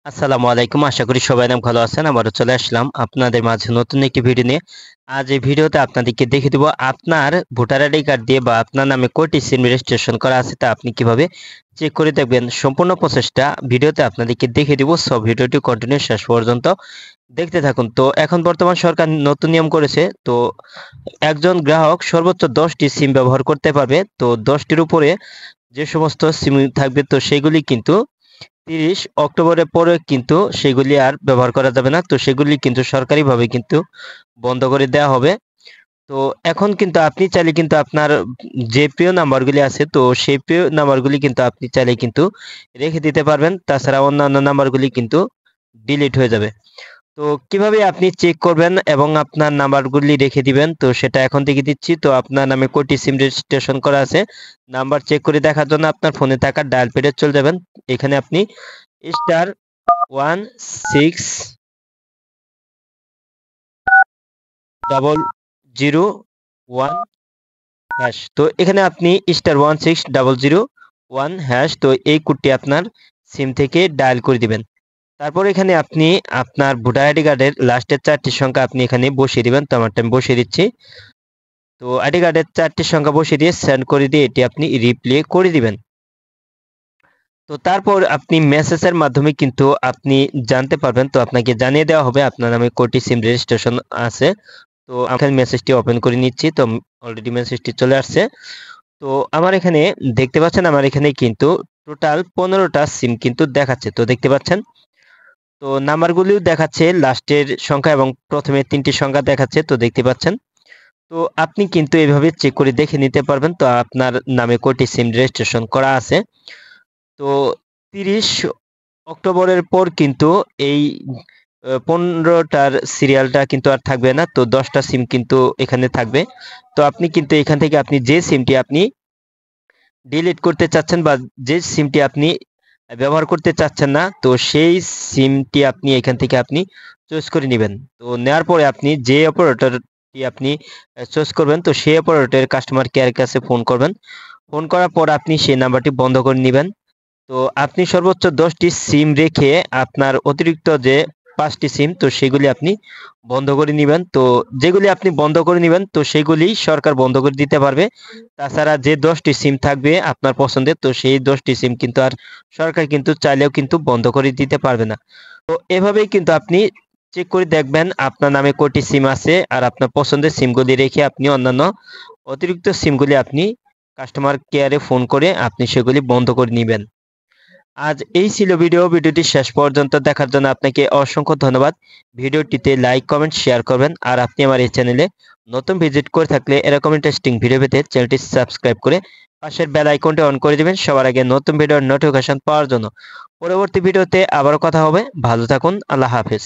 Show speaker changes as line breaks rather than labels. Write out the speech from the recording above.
আসসালামু আলাইকুম। আশা করি সবাই অনেক ভালো আছেন। আবারও চলে আসলাম আপনাদের মাঝে নতুন একটি ভিডিও নিয়ে। আজ এই ভিডিওতে আপনাদেরকে দেখিয়ে দেব আপনার ভোটার আইডি কার্ড দিয়ে বা আপনার নামে কয়টি সিম রেজিস্ট্রেশন করা আছে তা আপনি কিভাবে চেক করে দেখবেন। সম্পূর্ণ প্রসেসটা ভিডিওতে আপনাদেরকে দেখিয়ে দিব। সব ভিডিওটি কন্টিনিউ শেষ পর্যন্ত দেখতে থাকুন। তো এখন বর্তমান সরকার নতুন নিয়ম করেছে। তো একজন গ্রাহক সর্বোচ্চ 10টি সিম ব্যবহার করতে পারবে। তো 10টির উপরে যে সমস্ত সিম থাকবে তো সেগুলি কিন্তু 30 অক্টোবরের পরে কিন্তু সেগুলি আর ব্যবহার করা যাবে না। তো সেগুলি কিন্তু সরকারিভাবে কিন্তু বন্ধ করে দেওয়া হবে। তো এখন কিন্তু আপনি চাইলে কিন্তু আপনার যে প্রিয় নাম্বারগুলি আছে তো সেই প্রিয় নাম্বারগুলি কিন্তু আপনি চাইলে কিন্তু রেখে দিতে পারবেন। তাছাড়া অন্যান্য নাম্বারগুলি কিন্তু ডিলিট হয়ে যাবে। তো কিভাবে আপনি চেক করবেন এবং আপনার নাম্বারগুলি রেখে দিবেন তো সেটা এখন থেকে দিচ্ছি। তো আপনার নামে কয়টি সিম রেজিস্ট্রেশন করা আছে নাম্বার চেক করে দেখার জন্য আপনার ফোনে থাকা ডায়াল প্যাডে চলে যাবেন। এখানে আপনি স্টার 1600 1 তো এখানে আপনি স্টার 1600 1 তো এই কোডটি আপনার সিম থেকে ডায়াল করে দিবেন। তারপর এখানে আপনি আপনার ভোটার আইডি কার্ডের লাস্টের 4টি সংখ্যা আপনি এখানে বসিয়ে দিবেন। তো আমারটা আমি বসিয়ে দিচ্ছি। তো আইডি কার্ডের 4টি সংখ্যা বসিয়ে দিয়ে সেন্ড করে দিয়ে এটি আপনি রিপ্লে করে দিবেন। তো তারপর আপনি মেসেজের মাধ্যমে কিন্তু আপনি জানতে পারবেন। তো আপনাকে জানিয়ে দেওয়া হবে আপনার নামে কয়টি সিম রেজিস্ট্রেশন আছে। তো আমি মেসেজটি ওপেন করে নিচ্ছি। তো অলরেডি মেসেজটি চলে আসছে। তো আমার এখানে দেখতে পাচ্ছেন আমার এখানে কিন্তু টোটাল 15টা সিম কিন্তু দেখাচ্ছে। তো দেখতে পাচ্ছেন। তো নাম্বারগুলিও দেখাচ্ছে লাস্টের সংখ্যা এবং প্রথমে 3টি সংখ্যা দেখাচ্ছে। তো দেখতে পাচ্ছেন। তো আপনি কিন্তু এভাবে চেক করে দেখে নিতে পারবেন তো আপনার নামে কয়টি সিম রেজিস্ট্রেশন করা আছে। তো 30 অক্টোবরের পর কিন্তু এই 15টার সিরিয়ালটা কিন্তু আর থাকবে না। তো 10টা সিম কিন্তু এখানে থাকবে। তো আপনি কিন্তু এখান থেকে আপনি যে সিমটি আপনি ডিলিট করতে চাচ্ছেন বা যে সিমটি আপনি ব্যবহার করতে চাচ্ছেন না তো সেই সিমটি আপনি এখান থেকে আপনি চয়েস করে নেবেন। তো নেওয়ার পরে আপনি যে অপারেটরটি আপনি চয়েস করবেন তো সেই অপারেটরের কাস্টমার কেয়ার কাছে ফোন করবেন। ফোন করার পর আপনি সেই নাম্বারটি বন্ধ করে নেবেন। তো আপনি সর্বোচ্চ 10টি সিম রেখে আপনার অতিরিক্ত যে 5টি সিম তো সেগুলি আপনি বন্ধ করে নিবেন। তো যেগুলি আপনি বন্ধ করে নিবেন তো সেগুলি সরকার বন্ধ করে দিতে পারবে। তাছাড়া যে 10টি সিম থাকবে আপনার পছন্দের তো সেই 10টি সিম কিন্তু আর সরকার কিন্তু চাইলেও কিন্তু বন্ধ করে দিতে পারবে না। তো এভাবেই কিন্তু আপনি চেক করে দেখবেন আপনার নামে কয়টি সিম আছে আর আপনার পছন্দের সিমগুলি রেখে আপনি অন্যান্য অতিরিক্ত সিমগুলি আপনি কাস্টমার কেয়ারে ফোন করে আপনি সেগুলি বন্ধ করে নিবেন। আজ এই ছিল ভিডিওটি শেষ পর্যন্ত দেখার জন্য আপনাকে অসংখ্য ধন্যবাদ। ভিডিওটিতে লাইক কমেন্ট শেয়ার করবেন আর আপনি আমার এই চ্যানেলে নতুন ভিজিট করে থাকলে এরকম ইন্টারেস্টিং ভিডিও পেতে চ্যানেলটি সাবস্ক্রাইব করে পাশের বেল আইকনটি অন করে দিবেন সবার আগে নতুন ভিডিওর নোটিফিকেশন পাওয়ার জন্য। পরবর্তী ভিডিওতে আবারও কথা হবে। ভালো থাকুন। আল্লাহ হাফেজ।